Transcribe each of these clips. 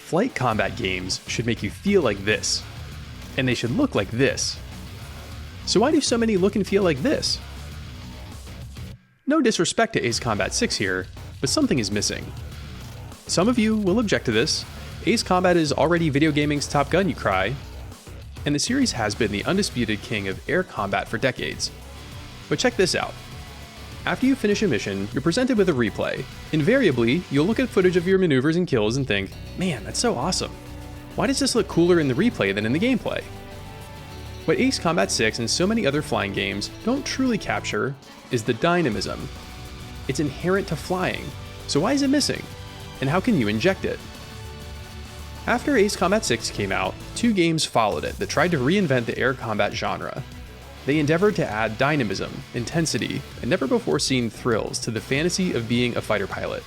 Flight combat games should make you feel like this, and they should look like this. So why do so many look and feel like this? No disrespect to Ace Combat 6 here, but something is missing. Some of you will object to this. Ace Combat is already video gaming's top gun, you cry, and the series has been the undisputed king of air combat for decades. But check this out. After you finish a mission, you're presented with a replay. Invariably, you'll look at footage of your maneuvers and kills and think, man, that's so awesome. Why does this look cooler in the replay than in the gameplay? What Ace Combat 6 and so many other flying games don't truly capture is the dynamism. It's inherent to flying, so why is it missing? And how can you inject it? After Ace Combat 6 came out, 2 games followed it that tried to reinvent the air combat genre. They endeavored to add dynamism, intensity, and never-before-seen thrills to the fantasy of being a fighter pilot.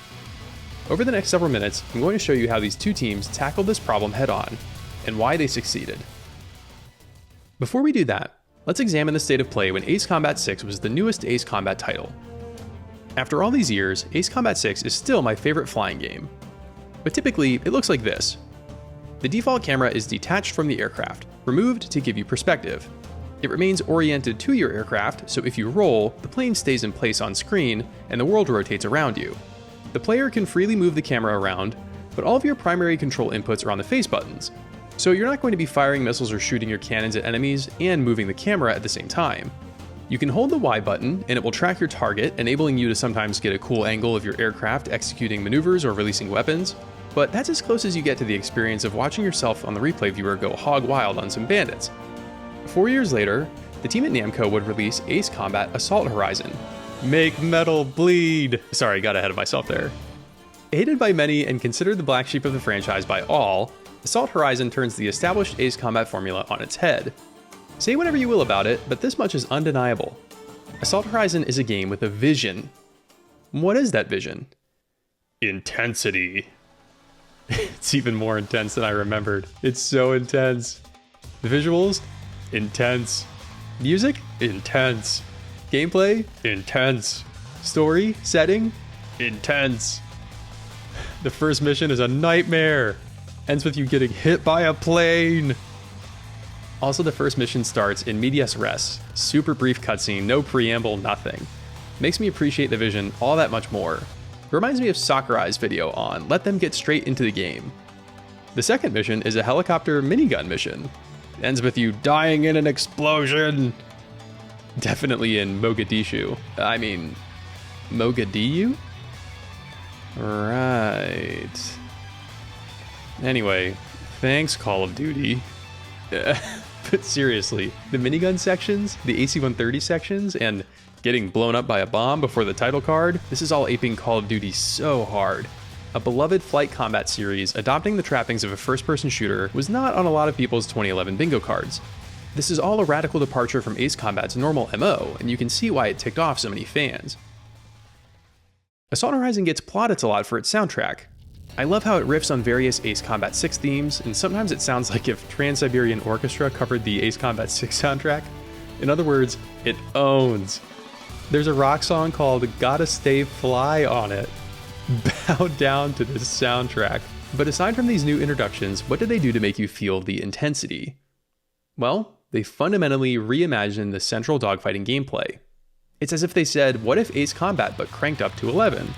Over the next several minutes, I'm going to show you how these 2 teams tackled this problem head-on, and why they succeeded. Before we do that, let's examine the state of play when Ace Combat 6 was the newest Ace Combat title. After all these years, Ace Combat 6 is still my favorite flying game. But typically, it looks like this. The default camera is detached from the aircraft, removed to give you perspective. It remains oriented to your aircraft, so if you roll, the plane stays in place on screen, and the world rotates around you. The player can freely move the camera around, but all of your primary control inputs are on the face buttons, so you're not going to be firing missiles or shooting your cannons at enemies and moving the camera at the same time. You can hold the Y button, and it will track your target, enabling you to sometimes get a cool angle of your aircraft executing maneuvers or releasing weapons, but that's as close as you get to the experience of watching yourself on the replay viewer go hog wild on some bandits. 4 years later, the team at Namco would release Ace Combat Assault Horizon. Make metal bleed! Sorry, got ahead of myself there. Hated by many and considered the black sheep of the franchise by all, Assault Horizon turns the established Ace Combat formula on its head. Say whatever you will about it, but this much is undeniable. Assault Horizon is a game with a vision. What is that vision? Intensity. It's even more intense than I remembered. It's so intense. The visuals? Intense. Music? Intense. Gameplay? Intense. Story? Setting? Intense. The first mission is a nightmare. Ends with you getting hit by a plane. Also, the first mission starts in medias res. Super brief cutscene, no preamble, nothing. Makes me appreciate the vision all that much more. It reminds me of Sakurai's video on Let Them Get Straight Into the Game. The second mission is a helicopter minigun mission. Ends with you dying in an explosion. Definitely in Mogadishu. I mean, Mogadishu? Right. Anyway, thanks Call of Duty. But seriously, the minigun sections, the AC-130 sections, and getting blown up by a bomb before the title card, this is all aping Call of Duty so hard. A beloved flight combat series adopting the trappings of a first-person shooter was not on a lot of people's 2011 bingo cards. This is all a radical departure from Ace Combat's normal MO, and you can see why it ticked off so many fans. Assault Horizon gets plaudits a lot for its soundtrack. I love how it riffs on various Ace Combat 6 themes, and sometimes it sounds like if Trans-Siberian Orchestra covered the Ace Combat 6 soundtrack. In other words, it owns. There's a rock song called Gotta Stay Fly on it. Bow down to this soundtrack. But aside from these new introductions, what did they do to make you feel the intensity? Well, they fundamentally reimagined the central dogfighting gameplay. It's as if they said, what if Ace Combat but cranked up to 11?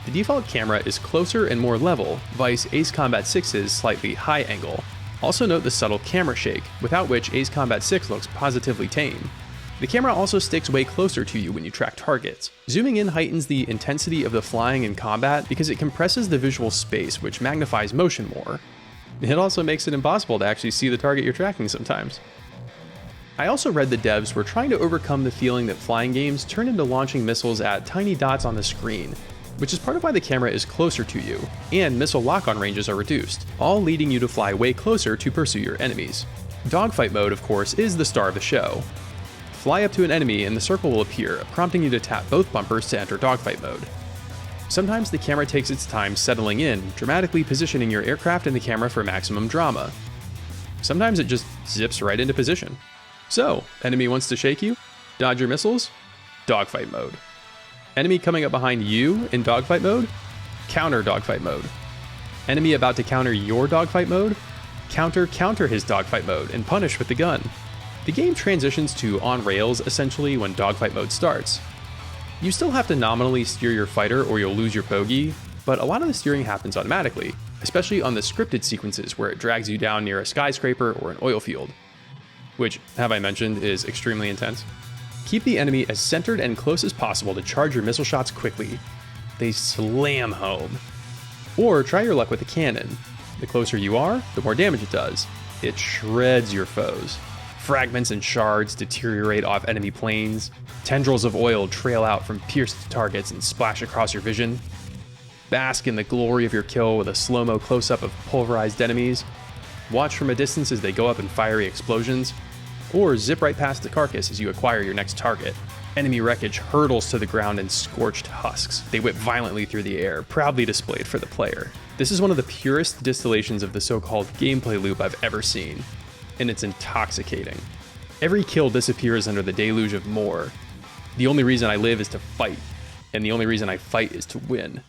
The default camera is closer and more level, vice Ace Combat 6's slightly high angle. Also note the subtle camera shake, without which Ace Combat 6 looks positively tame. The camera also sticks way closer to you when you track targets. Zooming in heightens the intensity of the flying in combat because it compresses the visual space, which magnifies motion more. It also makes it impossible to actually see the target you're tracking sometimes. I also read the devs were trying to overcome the feeling that flying games turn into launching missiles at tiny dots on the screen, which is part of why the camera is closer to you, and missile lock-on ranges are reduced, all leading you to fly way closer to pursue your enemies. Dogfight mode, of course, is the star of the show. Fly up to an enemy and the circle will appear, prompting you to tap both bumpers to enter dogfight mode. Sometimes the camera takes its time settling in, dramatically positioning your aircraft and the camera for maximum drama. Sometimes it just zips right into position. So, enemy wants to shake you? Dodge your missiles? Dogfight mode. Enemy coming up behind you in dogfight mode? Counter dogfight mode. Enemy about to counter your dogfight mode? Counter his dogfight mode and punish with the gun. The game transitions to on rails essentially when dogfight mode starts. You still have to nominally steer your fighter or you'll lose your bogey, but a lot of the steering happens automatically, especially on the scripted sequences where it drags you down near a skyscraper or an oil field, which, have I mentioned, is extremely intense. Keep the enemy as centered and close as possible to charge your missile shots quickly. They slam home. Or try your luck with a cannon. The closer you are, the more damage it does. It shreds your foes. Fragments and shards deteriorate off enemy planes. Tendrils of oil trail out from pierced targets and splash across your vision. Bask in the glory of your kill with a slow-mo close-up of pulverized enemies. Watch from a distance as they go up in fiery explosions. Or zip right past the carcass as you acquire your next target. Enemy wreckage hurtles to the ground in scorched husks. They whip violently through the air, proudly displayed for the player. This is one of the purest distillations of the so-called gameplay loop I've ever seen, and it's intoxicating. Every kill disappears under the deluge of more. The only reason I live is to fight, and the only reason I fight is to win.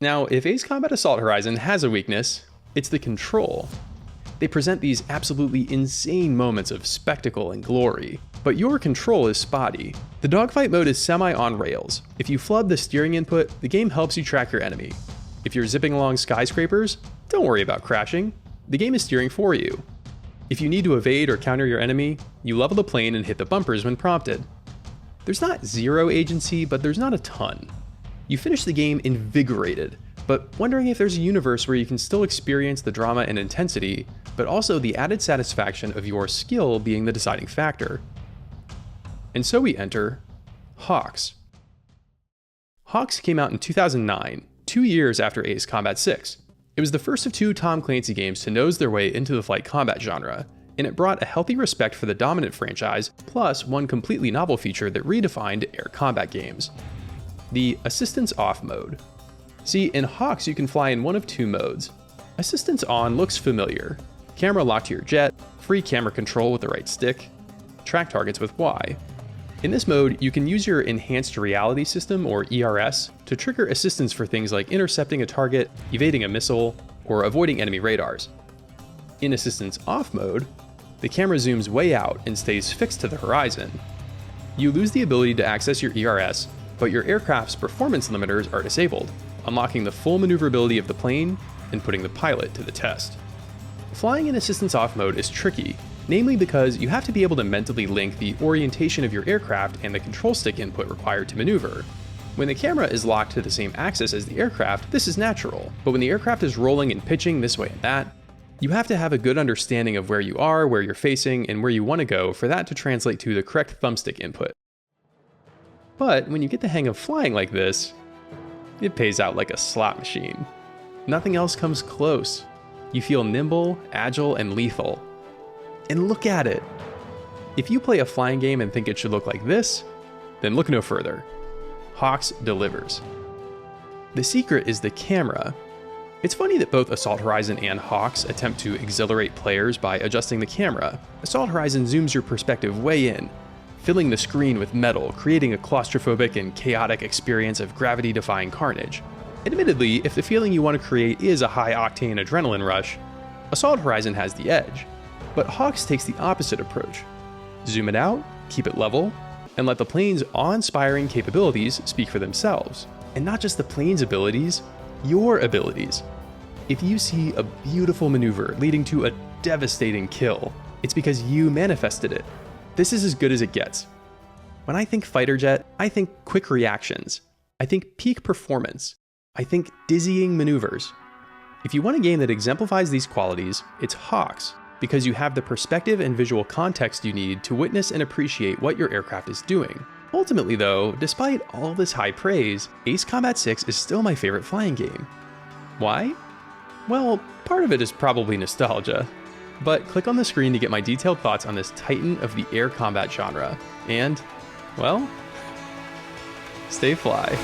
Now, if Ace Combat Assault Horizon has a weakness, it's the control. They present these absolutely insane moments of spectacle and glory, but your control is spotty. The dogfight mode is semi-on rails. If you flood the steering input, the game helps you track your enemy. If you're zipping along skyscrapers, don't worry about crashing. The game is steering for you. If you need to evade or counter your enemy, you level the plane and hit the bumpers when prompted. There's not zero agency, but there's not a ton. You finish the game invigorated, but wondering if there's a universe where you can still experience the drama and intensity, but also the added satisfaction of your skill being the deciding factor. And so we enter HAWX. HAWX came out in 2009, 2 years after Ace Combat 6. It was the first of 2 Tom Clancy games to nose their way into the flight combat genre, and it brought a healthy respect for the dominant franchise, plus one completely novel feature that redefined air combat games: the Assistance Off mode. See, in HAWX you can fly in one of 2 modes. Assistance On looks familiar. Camera locked to your jet, free camera control with the right stick, track targets with Y. In this mode, you can use your Enhanced Reality System, or ERS, to trigger assistance for things like intercepting a target, evading a missile, or avoiding enemy radars. In Assistance Off mode, the camera zooms way out and stays fixed to the horizon. You lose the ability to access your ERS, but your aircraft's performance limiters are disabled, unlocking the full maneuverability of the plane and putting the pilot to the test. Flying in Assistance Off mode is tricky, namely because you have to be able to mentally link the orientation of your aircraft and the control stick input required to maneuver. When the camera is locked to the same axis as the aircraft, this is natural, but when the aircraft is rolling and pitching this way and that, you have to have a good understanding of where you are, where you're facing, and where you want to go for that to translate to the correct thumbstick input. But when you get the hang of flying like this, it pays out like a slot machine. Nothing else comes close. You feel nimble, agile, and lethal. And look at it. If you play a flying game and think it should look like this, then look no further. HAWX delivers. The secret is the camera. It's funny that both Assault Horizon and HAWX attempt to exhilarate players by adjusting the camera. Assault Horizon zooms your perspective way in, filling the screen with metal, creating a claustrophobic and chaotic experience of gravity-defying carnage. Admittedly, if the feeling you want to create is a high-octane adrenaline rush, Assault Horizon has the edge. But HAWX takes the opposite approach. Zoom it out, keep it level, and let the plane's awe-inspiring capabilities speak for themselves. And not just the plane's abilities, your abilities. If you see a beautiful maneuver leading to a devastating kill, it's because you manifested it. This is as good as it gets. When I think fighter jet, I think quick reactions. I think peak performance. I think dizzying maneuvers. If you want a game that exemplifies these qualities, it's HAWX, because you have the perspective and visual context you need to witness and appreciate what your aircraft is doing. Ultimately though, despite all this high praise, Ace Combat 6 is still my favorite flying game. Why? Well, part of it is probably nostalgia, but click on the screen to get my detailed thoughts on this titan of the air combat genre, and, well, stay fly.